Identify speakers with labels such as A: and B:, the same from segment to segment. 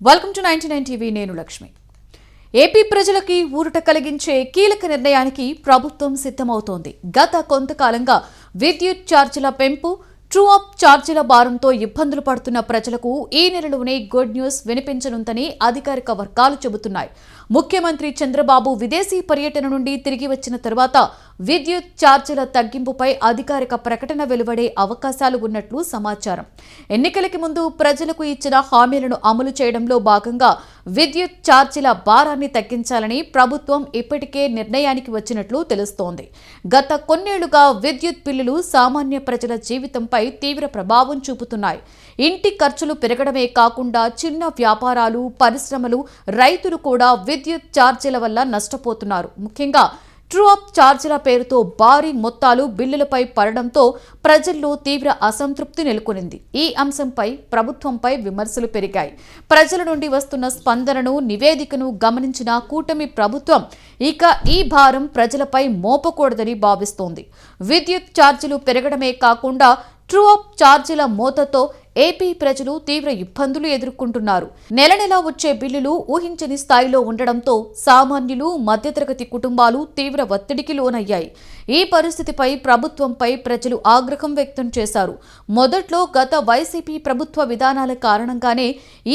A: Welcome to 99 TV. నేను Lakshmi. AP ప్రజలకి ఊరట కలిగించే కీలక నిర్ణయానికి ప్రభుత్వం సిద్ధమవుతోంది. గత కొంతకాలంగా విద్యుత్ ఛార్జీల పెంపు, ట్రూ అప్ ఛార్జీల భారంతో ఇబ్బందులు పడుతున్న ప్రజలకు ఈ నెలలోనే గుడ్ న్యూస్ వినిపించనుందని అధికారిక వర్గాలు చెబుతున్నాయి. ముఖ్యమంత్రి చంద్రబాబు విదేశీ పర్యటన నుండి తిరిగి వచ్చిన తర్వాత విద్యుత్ ఛార్జీల తగ్గింపుపై అధికారిక ప్రకటన వెలువడే అవకాశాలు ఉన్నట్లు సమాచారం. ఎన్నికలకి ముందు ప్రజలకు ఇచ్చిన హామీలను అమలు చేయడంలో భాగంగా విద్యుత్ ఛార్జీల భారాన్ని తగ్గించాలని ప్రభుత్వం ఇప్పటికే నిర్ణయానికి వచ్చినట్లు తెలుస్తోంది. గత కొన్నేళ్లుగా విద్యుత్ బిల్లులు సామాన్య ప్రజల జీవితంపై తీవ్ర ప్రభావం చూపుతున్నాయి. ఇంటి ఖర్చులు పెరగడమే కాకుండా చిన్న వ్యాపారాలు, పరిశ్రమలు, రైతులు కూడా విద్యుత్ ఛార్జీల వల్ల నష్టపోతున్నారు. ముఖ్యంగా ట్రూ అప్ ఛార్జీల పేరుతో భారీ మొత్తాలు బిల్లులపై పడడంతో ప్రజల్లో తీవ్ర అసంతృప్తి నెలకొనింది. ఈ అంశంపై ప్రభుత్వంపై విమర్శలు పెరిగాయి. ప్రజల నుండి వస్తున్న స్పందనను, నివేదికను గమనించిన కూటమి ప్రభుత్వం ఇక ఈ భారం ప్రజలపై మోపకూడదని భావిస్తోంది. విద్యుత్ ఛార్జీలు పెరగడమే కాకుండా ట్రూ అప్ ఛార్జీల మోతతో ఏపీ ప్రజలు తీవ్ర ఇబ్బందులు ఎదుర్కొంటున్నారు. నెల నెలా వచ్చే బిల్లులు ఊహించని స్థాయిలో ఉండడంతో సామాన్యులు, మధ్యతరగతి కుటుంబాలు తీవ్ర ఒత్తిడికి లోనయ్యాయి. ఈ పరిస్థితిపై ప్రభుత్వంపై ప్రజలు ఆగ్రహం వ్యక్తం చేశారు. మొదట్లో గత వైసీపీ ప్రభుత్వ విధానాల కారణంగానే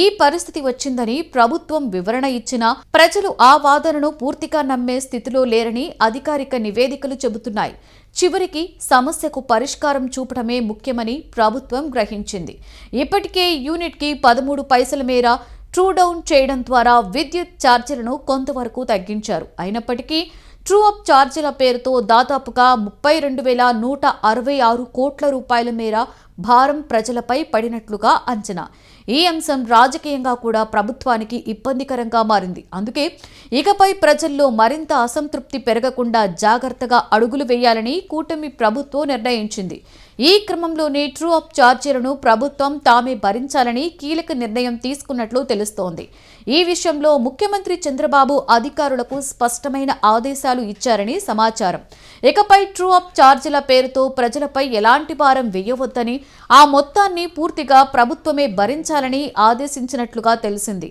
A: ఈ పరిస్థితి వచ్చిందని ప్రభుత్వం వివరణ ఇచ్చినా ప్రజలు ఆ వాదనను పూర్తిగా నమ్మే స్థితిలో లేరని అధికారిక నివేదికలు చెబుతున్నాయి. చివరికి సమస్యకు పరిష్కారం చూపడమే ముఖ్యమని ప్రభుత్వం గ్రహించింది. ఇప్పటికే యూనిట్కి 13 పైసల మేర ట్రూ డౌన్ చేయడం ద్వారా విద్యుత్ ఛార్జీలను కొంతవరకు తగ్గించారు. అయినప్పటికీ ట్రూ అప్ ఛార్జీల పేరుతో దాదాపుగా 32,166 కోట్ల రూపాయల మేర భారం ప్రజలపై పడినట్లుగా అంచనా. ఈ అంశం రాజకీయంగా కూడా ప్రభుత్వానికి ఇబ్బందికరంగా మారింది. అందుకే ఇకపై ప్రజల్లో మరింత అసంతృప్తి పెరగకుండా జాగ్రత్తగా అడుగులు వేయాలని కూటమి ప్రభుత్వం నిర్ణయించింది. ఈ క్రమంలోనే ట్రూ అప్ ఛార్జీలను ప్రభుత్వం తామే భరించాలని కీలక నిర్ణయం తీసుకున్నట్లు తెలుస్తోంది. ఈ విషయంలో ముఖ్యమంత్రి చంద్రబాబు అధికారులకు స్పష్టమైన ఆదేశాలు ఇచ్చారని సమాచారం. ఇకపై ట్రూ అప్ ఛార్జీల పేరుతో ప్రజలపై ఎలాంటి భారం వేయవద్దని, ఆ మొత్తాన్ని పూర్తిగా ప్రభుత్వమే భరించాలని ఆదేశించినట్లుగా తెలిసింది.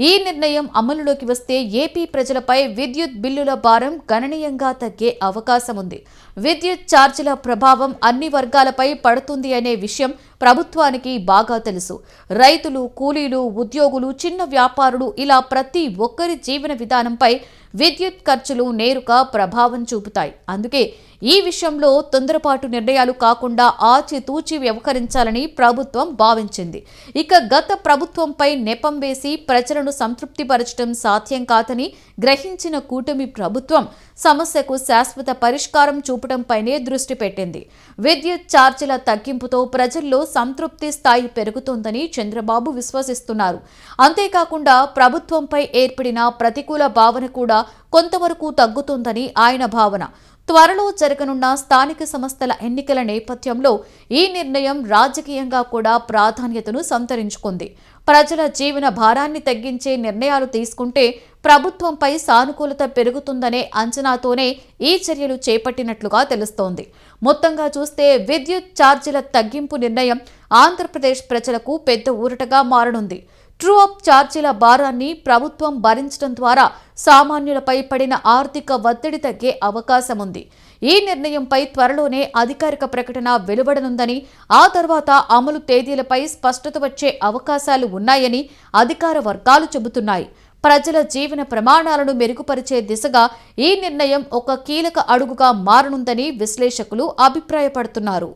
A: ఈ నిర్ణయం అమలులోకి వస్తే ఏపీ ప్రజలపై విద్యుత్ బిల్లుల భారం గణనీయంగా తగ్గే అవకాశం ఉంది. విద్యుత్ ఛార్జీల ప్రభావం అన్ని వర్గాలపై పడుతుంది అనే విషయం ప్రభుత్వానికి బాగా తెలుసు. రైతులు, కూలీలు, ఉద్యోగులు, చిన్న వ్యాపారులు ఇలా ప్రతి ఒక్కరి జీవన విధానంపై విద్యుత్ ఖర్చులు నేరుగా ప్రభావం చూపుతాయి. అందుకే ఈ విషయంలో తొందరపాటు నిర్ణయాలు కాకుండా ఆచితూచి వ్యవహరించాలని ప్రభుత్వం భావించింది. ఇక గత ప్రభుత్వంపై నెపం వేసి ప్రజలను సంతృప్తిపరచడం సాధ్యం కాదని గ్రహించిన కూటమి ప్రభుత్వం సమస్యకు శాశ్వత పరిష్కారం చూపడంపైనే దృష్టి పెట్టింది. విద్యుత్ ఛార్జీల తగ్గింపుతో ప్రజల్లో సంతృప్తి స్థాయి పెరుగుతోందని చంద్రబాబు విశ్వసిస్తున్నారు. అంతేకాకుండా ప్రభుత్వంపై ఏర్పడిన ప్రతికూల భావన కూడా కొంతవరకు తగ్గుతుందని ఆయన భావన. త్వరలో జరగనున్న స్థానిక సంస్థల ఎన్నికల నేపథ్యంలో ఈ నిర్ణయం రాజకీయంగా కూడా ప్రాధాన్యతను సంతరించుకుంది. ప్రజల జీవన భారాన్ని తగ్గించే నిర్ణయాలు తీసుకుంటే ప్రభుత్వంపై సానుకూలత పెరుగుతుందనే అంచనాతోనే ఈ చర్యలు చేపట్టినట్లుగా తెలుస్తోంది. మొత్తంగా చూస్తే విద్యుత్ ఛార్జీల తగ్గింపు నిర్ణయం ఆంధ్రప్రదేశ్ ప్రజలకు పెద్ద ఊరటగా మారనుంది. ట్రూ అప్ ఛార్జీల భారాన్ని ప్రభుత్వం భరించడం ద్వారా సామాన్యులపై పడిన ఆర్థిక ఒత్తిడి తగ్గే అవకాశం ఉంది. ఈ నిర్ణయంపై త్వరలోనే అధికారిక ప్రకటన వెలువడనుందని, ఆ తర్వాత అమలు తేదీలపై స్పష్టత వచ్చే అవకాశాలు ఉన్నాయని అధికార వర్గాలు చెబుతున్నాయి. ప్రజల జీవన ప్రమాణాలను మెరుగుపరిచే దిశగా ఈ నిర్ణయం ఒక కీలక అడుగుగా మారనుందని విశ్లేషకులు అభిప్రాయపడుతున్నారు.